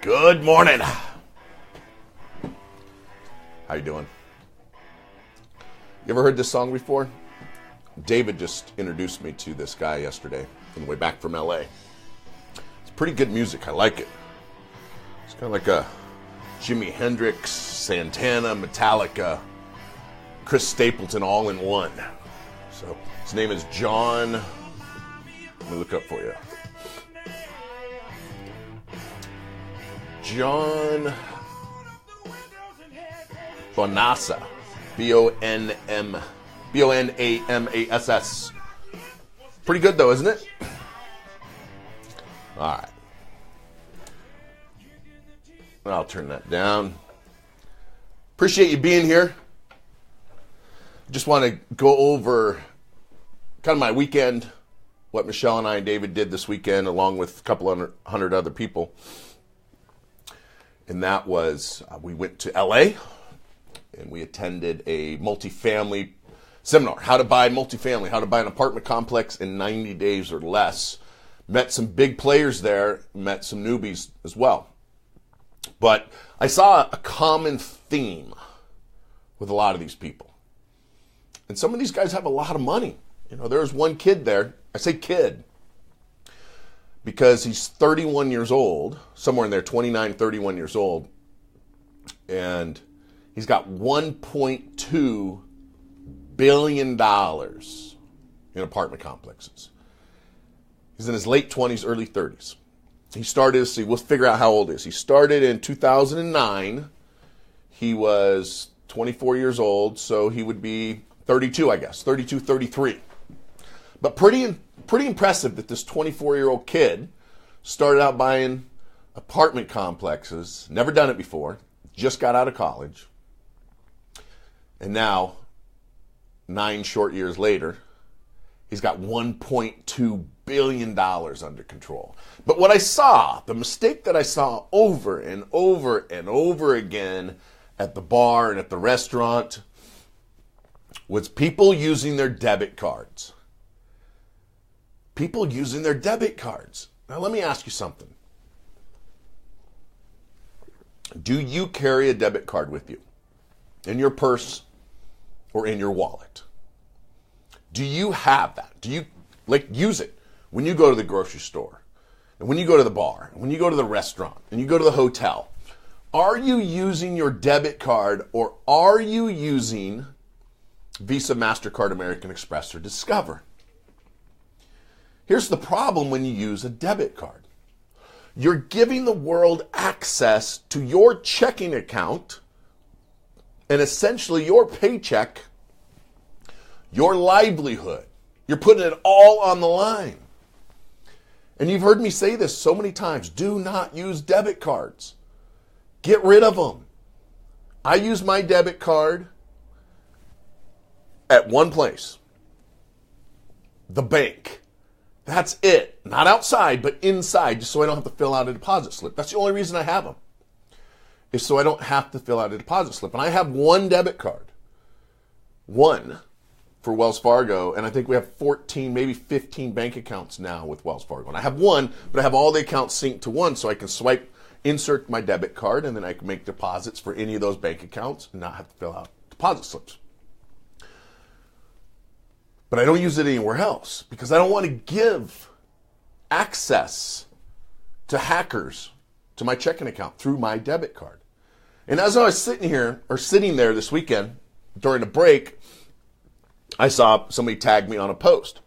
Good morning. How you doing? You ever heard this song before? David just introduced me to this guy yesterday on the way back from LA. It's pretty good music. I like it. It's kind of like a Jimi Hendrix, Santana, Metallica, Chris Stapleton all in one. So his name is John. Let me look up for you. John Bonassas. Bonamas. Pretty good though, isn't it? All right. I'll turn that down. Appreciate you being here. Just want to go over kind of my weekend, what Michelle and I and David did this weekend, along with a couple hundred other people. And that was, we went to LA and we attended a multifamily seminar. How to buy multifamily, how to buy an apartment complex in 90 days or less. Met some big players there, met some newbies as well. But I saw a common theme with a lot of these people. And some of these guys have a lot of money. You know, there was one kid there. I say kid because he's 31 years old, somewhere in there, 29, 31 years old. And he's got $1.2 billion in apartment complexes. He's in his late 20s, early 30s. He started, see, we'll figure out how old he is. He started in 2009. He was 24 years old, so he would be 32, I guess, 32, 33. But pretty impressive that this 24-year-old kid started out buying apartment complexes, never done it before, just got out of college, and now, 9 short years later, he's got $1.2 billion under control. But what I saw, the mistake that I saw over and over and over again at the bar and at the restaurant was people using their debit cards. People using their debit cards. Now let me ask you something. Do you carry a debit card with you? In your purse or in your wallet? Do you have that? Do you use it when you go to the grocery store, and when you go to the bar, and when you go to the restaurant, and you go to the hotel? Are you using your debit card, or are you using Visa, MasterCard, American Express, or Discover? Here's the problem when you use a debit card. You're giving the world access to your checking account and essentially your paycheck, your livelihood. You're putting it all on the line. And you've heard me say this so many times. Do not use debit cards. Get rid of them. I use my debit card at one place. The bank. That's it. Not outside, but inside, just so I don't have to fill out a deposit slip. That's the only reason I have them, is so I don't have to fill out a deposit slip. And I have one debit card. One for Wells Fargo, and I think we have 14, maybe 15 bank accounts now with Wells Fargo. And I have one, but I have all the accounts synced to one, so I can swipe, insert my debit card, and then I can make deposits for any of those bank accounts and not have to fill out deposit slips. But I don't use it anywhere else because I don't want to give access to hackers to my checking account through my debit card. And as I was sitting there this weekend during a break, I saw somebody tag me on a post.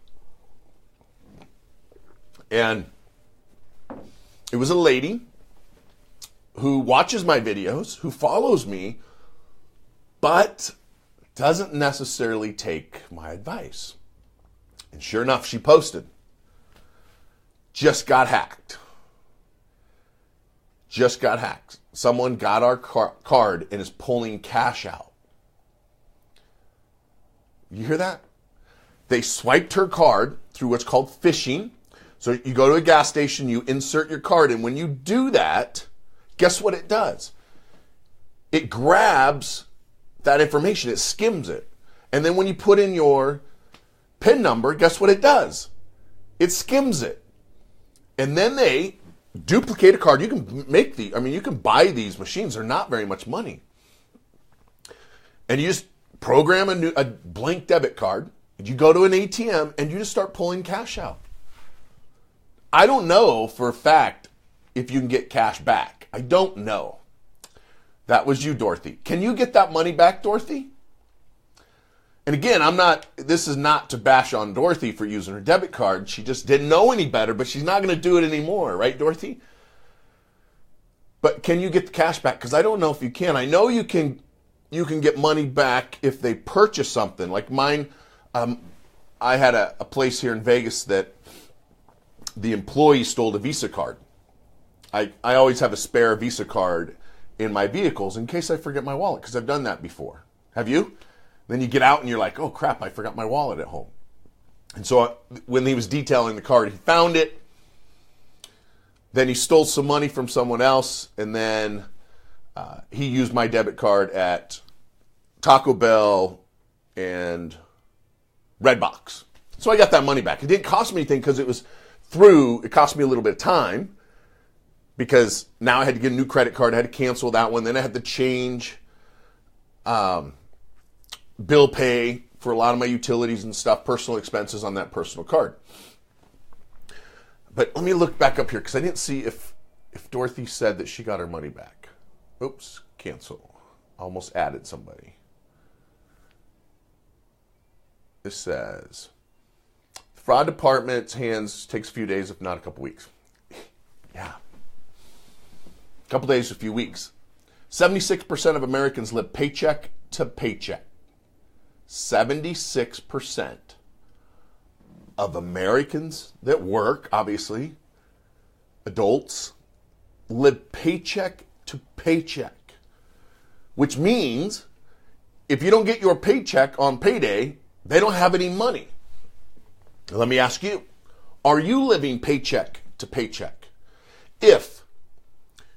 And it was a lady who watches my videos, who follows me, but doesn't necessarily take my advice. And sure enough, she posted, just got hacked. Just got hacked. Someone got our card and is pulling cash out. You hear that? They swiped her card through what's called phishing. So you go to a gas station, you insert your card, and when you do that, guess what it does? It grabs that information, it skims it. And then when you put in your PIN number, guess what it does? It skims it. And then they duplicate a card. You can you can buy these machines. They're not very much money. And you just program a blank debit card. You go to an ATM and you just start pulling cash out. I don't know for a fact if you can get cash back. I don't know. That was you, Dorothy. Can you get that money back, Dorothy? And again, this is not to bash on Dorothy for using her debit card. She just didn't know any better, but she's not going to do it anymore, right, Dorothy? But can you get the cash back? Because I don't know if you can. I know you can get money back if they purchase something. Like mine, I had a place here in Vegas that the employee stole a Visa card. I always have a spare Visa card in my vehicles in case I forget my wallet, because I've done that before. Have you? Then you get out and you're like, oh crap, I forgot my wallet at home. And so when he was detailing the card, he found it. Then he stole some money from someone else, and then he used my debit card at Taco Bell and Redbox. So I got that money back. It didn't cost me anything because it cost me a little bit of time, because now I had to get a new credit card. I had to cancel that one. Then I had to change bill pay for a lot of my utilities and stuff, personal expenses on that personal card. But let me look back up here, because I didn't see if Dorothy said that she got her money back. Oops, cancel. Almost added somebody. This says, fraud department's hands takes a few days, if not a couple weeks. Yeah. A couple days, a few weeks. 76% of Americans live paycheck to paycheck. 76% of Americans that work, obviously, adults, live paycheck to paycheck. Which means if you don't get your paycheck on payday, they don't have any money. Let me ask you, are you living paycheck to paycheck? If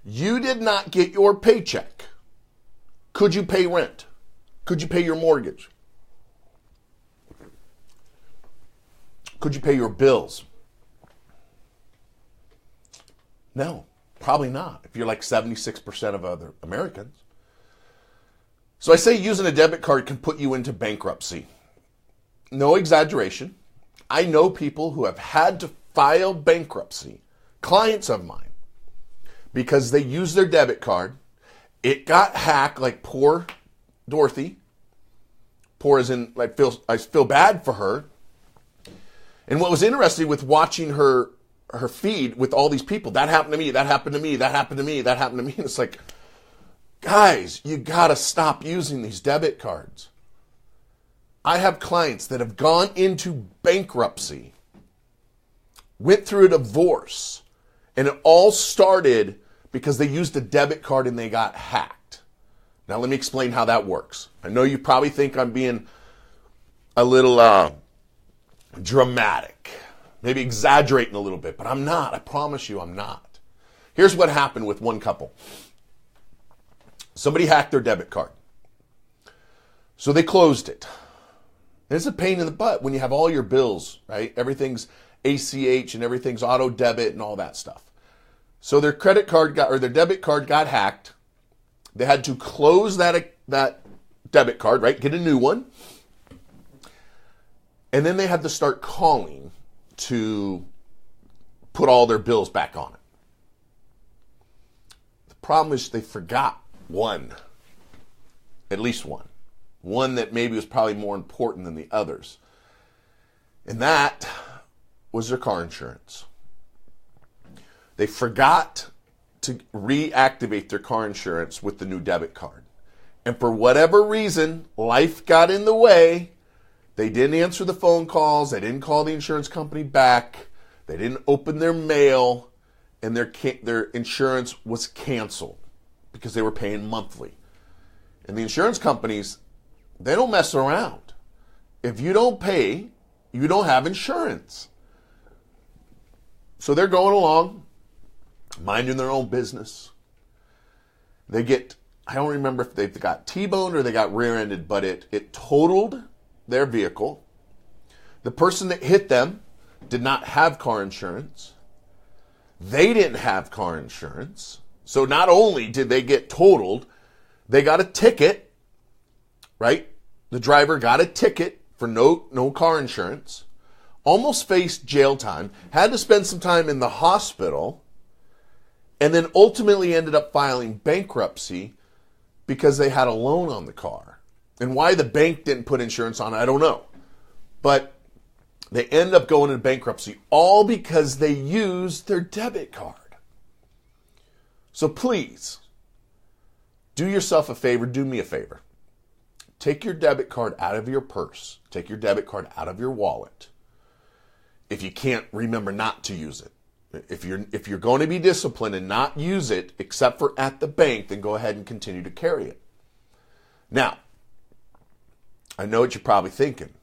you did not get your paycheck, could you pay rent? Could you pay your mortgage? Could you pay your bills? No, probably not, if you're like 76% of other Americans. So I say using a debit card can put you into bankruptcy. No exaggeration. I know people who have had to file bankruptcy, clients of mine, because they used their debit card. It got hacked, like poor Dorothy. Poor as in, I feel bad for her. And what was interesting with watching her feed with all these people, that happened to me, that happened to me, that happened to me, that happened to me. And it's like, guys, you got to stop using these debit cards. I have clients that have gone into bankruptcy, went through a divorce, and it all started because they used a debit card and they got hacked. Now let me explain how that works. I know you probably think I'm being a little dramatic, maybe exaggerating a little bit, but I'm not. I promise you I'm not. Here's what happened with one couple. Somebody hacked their debit card. So they closed it. And it's a pain in the butt when you have all your bills, right? Everything's ACH and everything's auto debit and all that stuff. So their credit card their debit card got hacked. They had to close that debit card, right? Get a new one. And then they had to start calling to put all their bills back on it. The problem is they forgot one, at least one that maybe was probably more important than the others. And that was their car insurance. They forgot to reactivate their car insurance with the new debit card. And for whatever reason, life got in the way. They didn't answer the phone calls. They didn't call the insurance company back. They didn't open their mail. And their insurance was canceled because they were paying monthly. And the insurance companies, they don't mess around. If you don't pay, you don't have insurance. So they're going along, minding their own business. They get, I don't remember if they got T-boned or they got rear-ended, but it totaled their vehicle. The person that hit them did not have car insurance. They didn't have car insurance. So not only did they get totaled, they got a ticket, right? The driver got a ticket for no car insurance, almost faced jail time, had to spend some time in the hospital, and then ultimately ended up filing bankruptcy because they had a loan on the car. And why the bank didn't put insurance on it, I don't know. But they ended up going into bankruptcy all because they used their debit card. So please, do yourself a favor, do me a favor. Take your debit card out of your purse. Take your debit card out of your wallet. If you can't remember not to use it. If you're going to be disciplined and not use it except for at the bank, then go ahead and continue to carry it. Now, I know what you're probably thinking.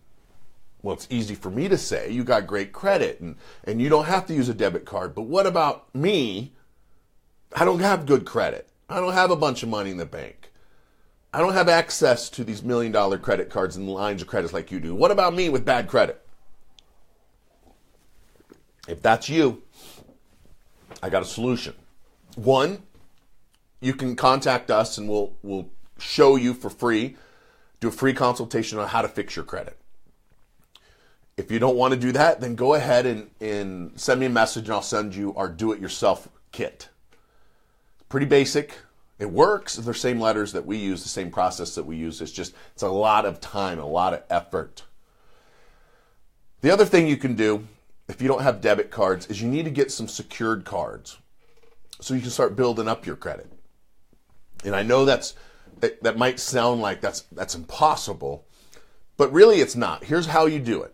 Well, it's easy for me to say, you got great credit and you don't have to use a debit card. But what about me? I don't have good credit. I don't have a bunch of money in the bank. I don't have access to these $1 million credit cards and lines of credit like you do. What about me with bad credit? If that's you, I got a solution. One, you can contact us and we'll show you for free, do a free consultation on how to fix your credit. If you don't want to do that, then go ahead and send me a message and I'll send you our do-it-yourself kit. Pretty basic. It works. They're the same letters that we use, the same process that we use. It's a lot of time, a lot of effort. The other thing you can do, if you don't have debit cards, is you need to get some secured cards so you can start building up your credit. And I know that might sound like that's impossible, but really it's not. Here's how you do it.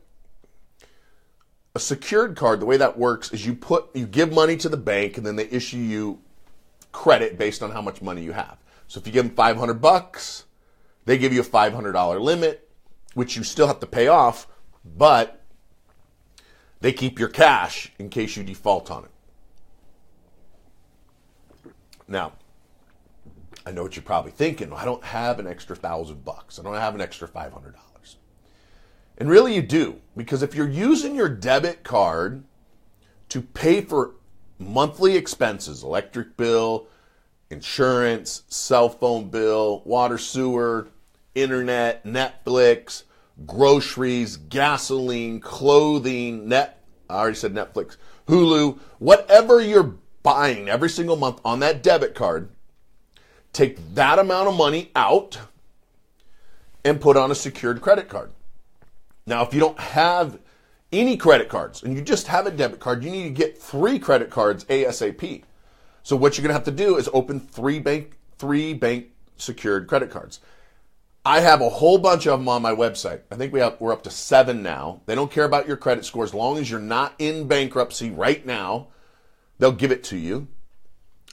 A secured card, the way that works is you give money to the bank and then they issue you credit based on how much money you have. So if you give them $500, they give you a $500 limit, which you still have to pay off, but they keep your cash in case you default on it. Now, I know what you're probably thinking. I don't have an extra $1,000. I don't have an extra $500. And really you do, because if you're using your debit card to pay for monthly expenses, electric bill, insurance, cell phone bill, water, sewer, internet, Netflix, groceries, gasoline, clothing, I already said Netflix, Hulu, whatever you're buying every single month on that debit card, take that amount of money out and put on a secured credit card. Now, if you don't have any credit cards and you just have a debit card, you need to get 3 credit cards ASAP. So what you're going to have to do is open 3 bank secured credit cards. I have a whole bunch of them on my website. I think we're up to 7 now. They don't care about your credit score as long as you're not in bankruptcy right now. They'll give it to you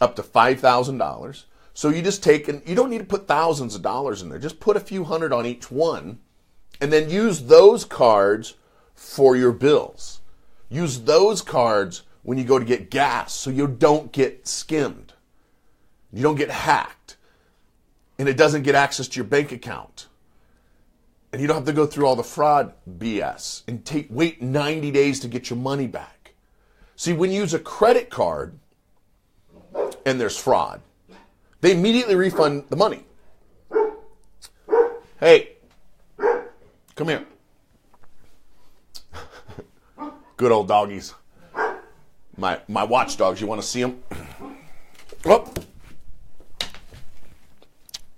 up to $5,000. So you just you don't need to put thousands of dollars in there. Just put a few hundred on each one and then use those cards for your bills. Use those cards when you go to get gas so you don't get skimmed. You don't get hacked. And it doesn't get access to your bank account. And you don't have to go through all the fraud BS and wait 90 days to get your money back. See, when you use a credit card and there's fraud, they immediately refund the money. Hey, come here. Good old doggies. My watchdogs, you want to see them? Oh.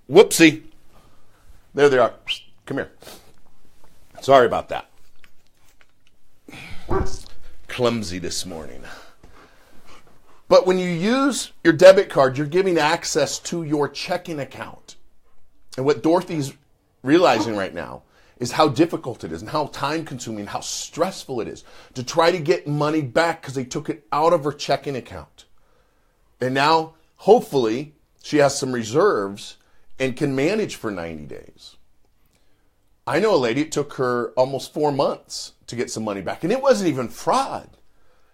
Whoopsie. There they are. Come here. Sorry about that. Clumsy this morning. But when you use your debit card, you're giving access to your checking account. And what Dorothy's realizing right now is how difficult it is and how time-consuming, how stressful it is to try to get money back because they took it out of her checking account. And now, hopefully, she has some reserves and can manage for 90 days. I know a lady, it took her almost 4 months to get some money back, and it wasn't even fraud.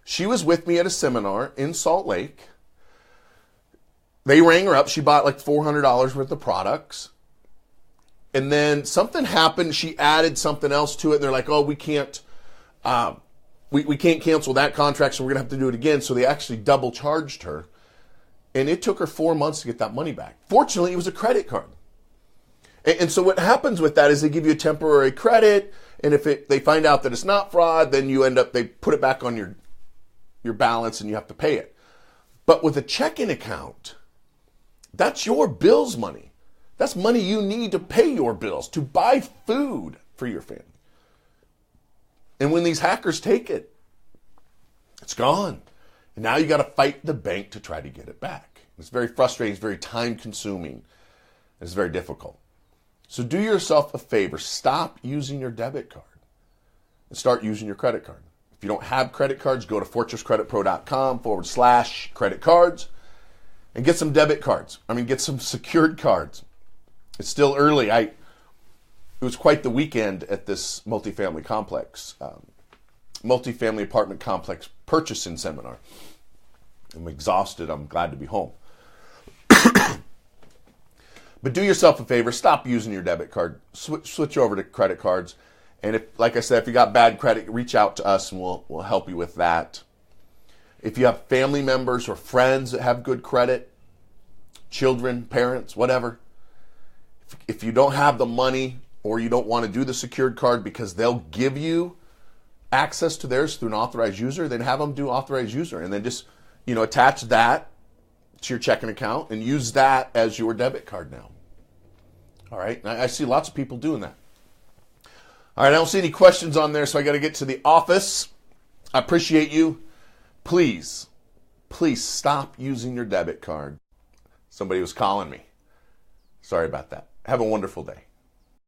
She was with me at a seminar in Salt Lake. They rang her up. She bought like $400 worth of products. And then something happened. She added something else to it. And they're like, oh, we can't we can't cancel that contract, so we're going to have to do it again. So they actually double charged her. And it took her 4 months to get that money back. Fortunately, it was a credit card. And so what happens with that is they give you a temporary credit, and if they find out that it's not fraud, then they put it back on your balance and you have to pay it. But with a checking account, that's your bills money. That's money you need to pay your bills, to buy food for your family. And when these hackers take it, it's gone. And now you got to fight the bank to try to get it back. It's very frustrating. It's very time consuming. It's very difficult. So do yourself a favor. Stop using your debit card and start using your credit card. If you don't have credit cards, go to fortresscreditpro.com/credit cards and get some debit cards. Get some secured cards. It's still early. It was quite the weekend at this multifamily apartment complex purchasing seminar. I'm exhausted. I'm glad to be home. But do yourself a favor. Stop using your debit card. Switch over to credit cards. And like I said, if you got bad credit, reach out to us and we'll help you with that. If you have family members or friends that have good credit, children, parents, whatever, if you don't have the money or you don't want to do the secured card because they'll give you access to theirs through an authorized user, then have them do authorized user and then just, attach that to your checking account and use that as your debit card now. All right. I see lots of people doing that. All right. I don't see any questions on there, so I got to get to the office. I appreciate you. Please stop using your debit card. Somebody was calling me. Sorry about that. Have a wonderful day.